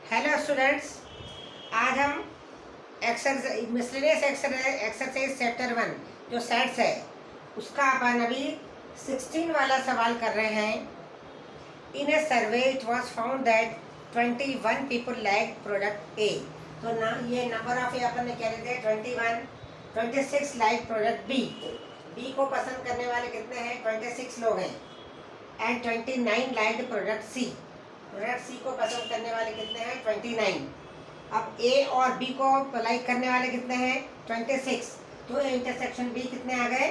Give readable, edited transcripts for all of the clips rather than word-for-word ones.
Hello students, आज हम miscellaneous exercise chapter 1 जो सेट्स है उसका अपन अभी 16 वाला सवाल कर रहे हैं। In a survey it was found that 21 people like product A. तो ना ये नंबर ऑफ ए अपन ने क्या लिखा है 21, 26 लाइक प्रोडक्ट बी। बी को पसंद करने वाले कितने हैं 26 लोग हैं। And 29 like product C. Product C को पसंद करने वाले कितने हैं 29। अब ए और बी को लाइक करने वाले कितने हैं 26। तो ए इंटरसेक्शन बी कितने आ गए,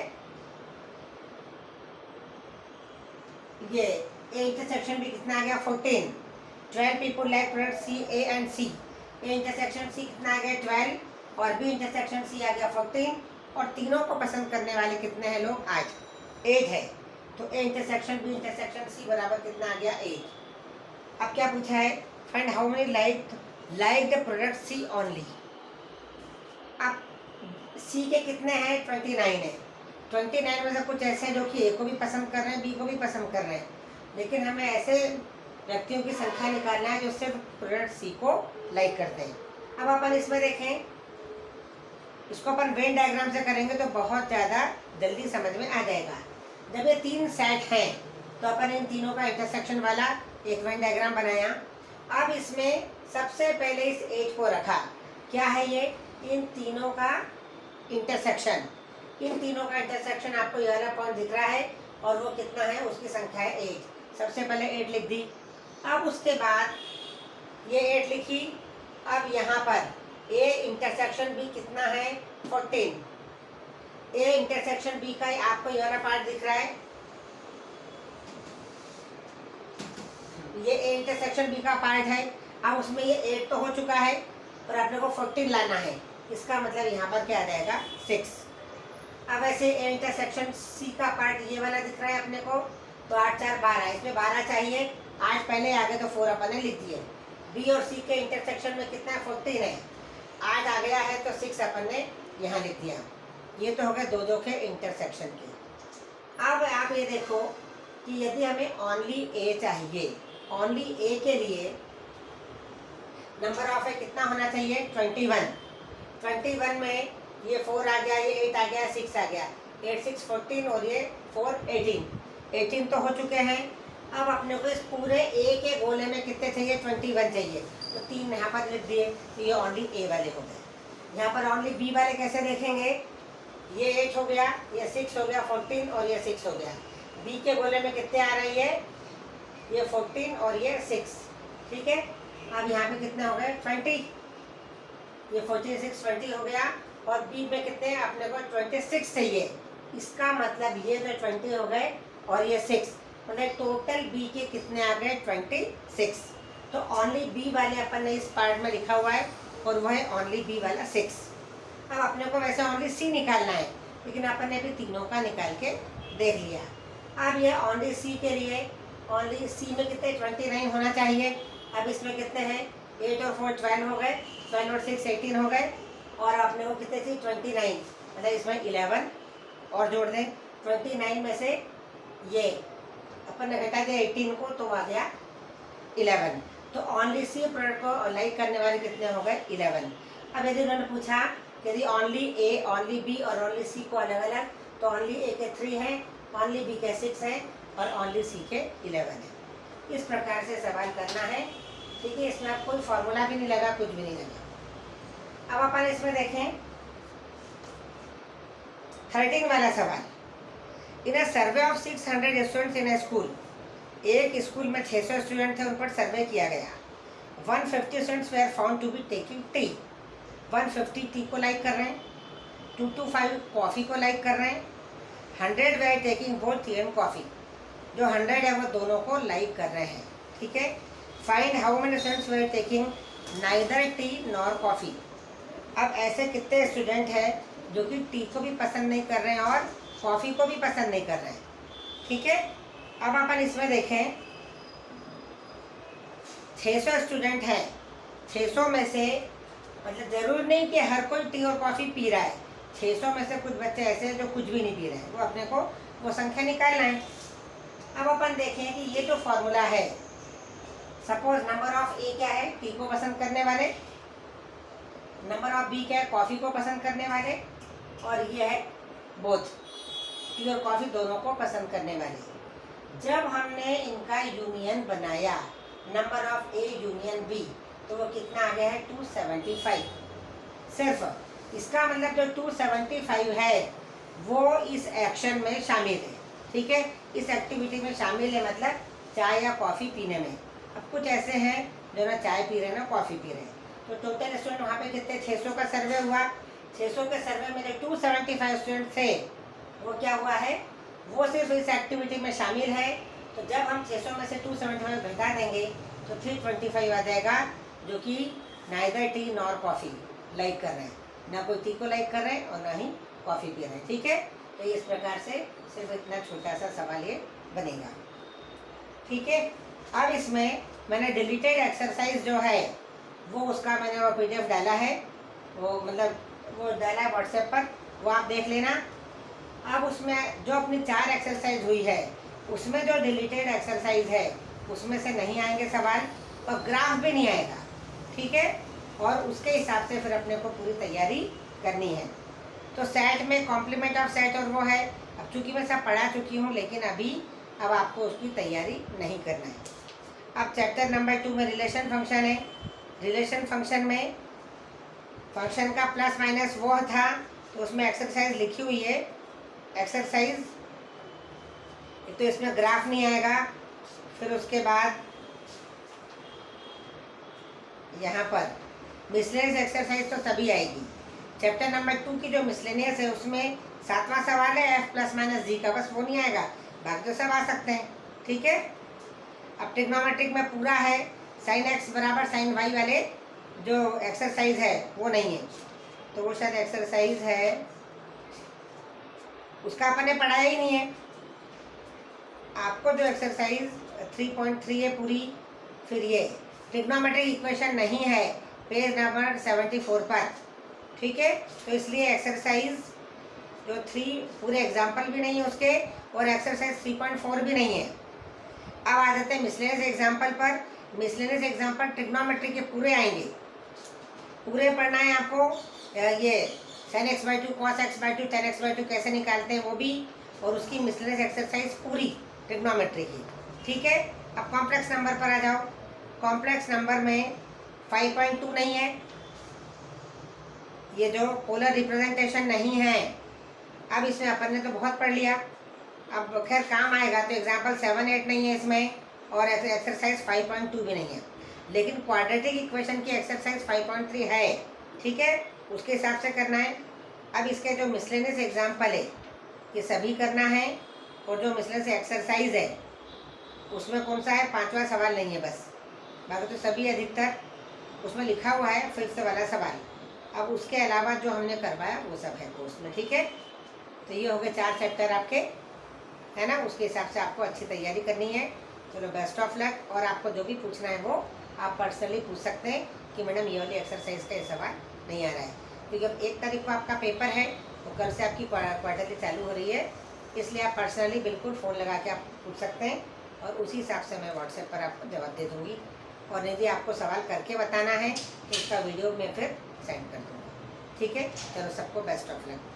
ये ए इंटरसेक्शन बी कितना आ गया 14। 12 people like product C A and C. A intersection C कितना आ गया 12 और बी इंटरसेक्शन सी आ गया 14 और तीनों को पसंद करने वाले कितने हैं लोग आज 8 है। तो A intersection B intersection C बराबर कितना आ गया 8। अब क्या पूछा है find how many like the product C only. अब सी के कितने हैं 29 है। 29 में से कुछ ऐसे हैं जो कि ए को भी पसंद कर रहे हैं बी को भी पसंद कर रहे हैं, लेकिन हमें ऐसे व्यक्तियों की संख्या निकालना है जो सिर्फ प्रोडक्ट सी को लाइक करते हैं। अब अपन इसमें देखें, इसको अपन वेन डायग्राम से करेंगे तो बहुत ज़्यादा जल्दी समझ में आ जाएगा। जब ये तीन सेट हैं तो अपन इन तीनों का इंटरसेक्शन वाला एक वेन डायग्राम बनाया। अब इसमें सबसे पहले इस 8 को रखा, क्या है ये इन तीनों का इंटरसेक्शन। इन तीनों का इंटरसेक्शन आपको ये वाला पॉइंट दिख रहा है और वो कितना है उसकी संख्या है 8। सबसे पहले 8 लिख दी। अब उसके बाद ये 8 लिखी। अब यहाँ पर ए इंटरसेक्शन बी कितना है 14। ए इंटरसेक्शन बी का आपको ये वाला पार्ट दिख रहा है, ये ए इंटरसेक्शन बी का पार्ट है। अब उसमें ये 8 तो हो चुका है और अपने को 14 लाना है, इसका मतलब यहाँ पर क्या आ जाएगा 6। अब ऐसे ए इंटरसेक्शन सी का पार्ट ये वाला दिख रहा है अपने को, तो 8 4 12, इसमें 12 चाहिए। 8 पहले आ गए तो 4 अपन ने लिख दिए। बी और सी के इंटरसेक्शन में कितना 14 है, 8 आ गया है तो 6 अपन ने यहाँ लिख दिया। ये तो हो गए दो के इंटरसेक्शन के। अब आप ये देखो कि यदि हमें ओनली ए चाहिए, ओनली ए के लिए नंबर ऑफ ए कितना होना चाहिए 21। 21 में ये 4 आ गया, ये 8 आ गया, 6 आ गया। 8 6 14 और ये 4 18 तो हो चुके हैं। अब अपने को इस पूरे ए के गोले में कितने चाहिए 21 चाहिए, तो 3 यहाँ पर लिख दिए, तो ये ओनली ए वाले हो गए। यहाँ पर ओनली बी वाले कैसे देखेंगे, ये 8 हो गया, ये 6 हो गया 14 और ये 6 हो गया। बी के गोले में कितने आ रही है, ये 14 और ये 6, ठीक है। अब यहाँ पे कितने हो गए 20, ये 14 6 20 हो गया। और बी में कितने हैं अपने को 26 चाहिए, इसका मतलब ये जो 20 हो गए और ये 6, मतलब टोटल बी के कितने आ गए 26। तो ओनली बी वाले अपन ने इस पार्ट में लिखा हुआ है और वह है ओनली बी वाला 6। अब अपने को वैसे ओनली सी निकालना है, लेकिन अपन ने भी तीनों का निकाल के देख लिया। अब ये ओनली सी के लिए, ओनली सी में कितने 29 होना चाहिए। अब इसमें कितने हैं 8 और 4 12 हो गए, 12 और 6 18 हो गए। और अपने को कितने चाहिए 29, मतलब इसमें 11 और जोड़ दें। 29 में से ये अपन ने घटा दिया 18 को, तो आ गया 11। तो ओनली सी प्रोडक्ट को लाइक करने वाले कितने हो गए 11। अब यदि उन्होंने पूछा यदि ओनली ए, ओनली बी और ओनली सी को अलग अलग, तो ओनली ए के 3 हैं, ओनली बी के 6 हैं और ओनली सी के 11 हैं। इस प्रकार से सवाल करना है, ठीक है। इसमें आप कोई फॉर्मूला भी नहीं लगा, कुछ भी नहीं लगा। अब अपन इसमें देखें 13 वाला सवाल। In a survey of 600 students in a school, एक स्कूल में 600 स्टूडेंट थे, उन पर सर्वे किया गया। 150 students were found to be taking tea. 150 tea को लाइक कर रहे हैं, 225 कॉफ़ी को लाइक कर रहे हैं, 100 were taking both tea and coffee. जो 100 है वो दोनों को लाइक कर रहे हैं, ठीक है। Find how many students were taking neither tea nor coffee. अब ऐसे कितने स्टूडेंट हैं जो कि टी को भी पसंद नहीं कर रहे हैं और कॉफ़ी को भी पसंद नहीं कर रहे हैं, ठीक है। अब अपन इसमें देखें 600 स्टूडेंट हैं, 600 में से मतलब ज़रूर नहीं कि हर कोई टी और कॉफ़ी पी रहा है। 600 में से कुछ बच्चे ऐसे हैं जो कुछ भी नहीं पी रहे हैं, वो अपने को वो संख्या निकालना है। अब अपन देखें कि ये जो फॉर्मूला है सपोज नंबर ऑफ ए क्या है, टी को पसंद करने वाले, नंबर ऑफ बी क्या है, कॉफ़ी को पसंद करने वाले, और ये है बोथ, टी और कॉफ़ी दोनों को पसंद करने वाले। जब हमने इनका यूनियन बनाया, number of A union B, तो वो कितना आ गया है 275। सिर्फ इसका मतलब जो 275 है वो इस एक्शन में शामिल है, ठीक है, इस एक्टिविटी में शामिल है, मतलब चाय या कॉफ़ी पीने में। अब कुछ ऐसे हैं जो ना चाय पी रहे हैं ना कॉफ़ी पी रहे हैं, तो टोटल स्टूडेंट वहाँ पे कितने, 600 का सर्वे हुआ। 600 के सर्वे में जो 275 स्टूडेंट थे वो क्या हुआ है, वो सिर्फ इस एक्टिविटी में शामिल है। तो जब हम 600 में से 275 घटा देंगे तो 325 आ जाएगा, जो कि neither tea nor coffee like कर रहे हैं, ना कोई टी को लाइक कर रहे हैं और ना ही कॉफ़ी पी रहे हैं, ठीक है। तो इस प्रकार से सिर्फ इतना छोटा सा सवाल ये बनेगा, ठीक है। अब इसमें मैंने डिलीटेड एक्सरसाइज जो है वो उसका मैंने वो PDF डाला है, वो मतलब वो डाला है व्हाट्सएप पर, वो आप देख लेना। अब उसमें जो अपनी 4 एक्सरसाइज हुई है उसमें जो डिलीटेड एक्सरसाइज है उसमें से नहीं आएंगे सवाल और ग्राफ भी नहीं आएगा, ठीक है। और उसके हिसाब से फिर अपने को पूरी तैयारी करनी है। तो सेट में कॉम्प्लीमेंट ऑफ सेट और वो है, अब चूंकि मैं सब पढ़ा चुकी हूँ लेकिन अब आपको उसकी तैयारी नहीं करना है। अब चैप्टर नंबर 2 में रिलेशन फंक्शन है। रिलेशन फंक्शन में फंक्शन का प्लस माइनस वो था, तो उसमें एक्सरसाइज लिखी हुई है। एक्सरसाइज तो इसमें ग्राफ नहीं आएगा, फिर उसके बाद यहाँ पर मिसलेनियस एक्सरसाइज तो सभी आएगी। चैप्टर नंबर 2 की जो मिसलेनियस है उसमें 7वां सवाल है f प्लस माइनस जी का, बस वो नहीं आएगा, बाकी तो सब आ सकते हैं, ठीक है। अब ट्रिग्नोमेट्रिक में पूरा है, साइन x बराबर साइन y वाले जो एक्सरसाइज है वो नहीं है, तो वो शायद एक्सरसाइज है उसका अपन ने पढ़ाया ही नहीं है। आपको जो एक्सरसाइज 3.3 है पूरी, फिर ये ट्रिग्नोमेट्रिक इक्वेशन नहीं है पेज नंबर 74 पर, ठीक है। तो इसलिए एक्सरसाइज जो 3 पूरे एग्जाम्पल भी नहीं है उसके, और एक्सरसाइज 3.4 भी नहीं है। अब आ जाते हैं मिसलेनियस एग्जाम्पल पर। मिसलेनियस एग्जाम्पल ट्रिग्नोमेट्री के पूरे आएंगे, पूरे पढ़ना है आपको। ये sin x/2 cos x/2 tan x/2 कैसे निकालते हैं वो भी, और उसकी मिसलेनियस एक्सरसाइज पूरी ट्रिग्नोमेट्री की, ठीक है। अब कॉम्प्लेक्स नंबर पर आ जाओ। कॉम्प्लेक्स नंबर में 5.2 नहीं है, ये जो पोलर रिप्रेजेंटेशन नहीं है। अब इसमें अपन ने तो बहुत पढ़ लिया, अब खैर काम आएगा। तो एग्जाम्पल 7, 8 नहीं है इसमें, और एक्सरसाइज 5.2 भी नहीं है, लेकिन क्वाड्रेटिक इक्वेशन की एक्सरसाइज 5.3 है, ठीक है, उसके हिसाब से करना है। अब इसके जो मिसलेनियस एग्जाम्पल है ये सभी करना है, और जो मिसलेनियस एक्सरसाइज है उसमें कौन सा है, 5वां सवाल नहीं है बस, बाकी तो सभी अधिकतर उसमें लिखा हुआ है 5th वाला सवाल। अब उसके अलावा जो हमने करवाया वो सब है कोर्स में, ठीक है। तो ये हो गए 4 चैप्टर आपके, है ना, उसके हिसाब से आपको अच्छी तैयारी करनी है। चलो बेस्ट ऑफ लक। और आपको जो भी पूछना है वो आप पर्सनली पूछ सकते हैं कि मैडम ये वाली एक्सरसाइज का ये सवाल नहीं आ रहा है, क्योंकि अब 1 तारीख को आपका पेपर है, तो कल से आपकी क्वार्टरली चालू हो रही है, इसलिए आप पर्सनली बिल्कुल फ़ोन लगा के आप पूछ सकते हैं, और उसी हिसाब से मैं व्हाट्सएप पर आपको जवाब दे दूँगी। और यदि आपको सवाल करके बताना है तो उसका वीडियो मैं फिर सेंड कर दूँगा, ठीक है। चलो सबको बेस्ट ऑफ लक।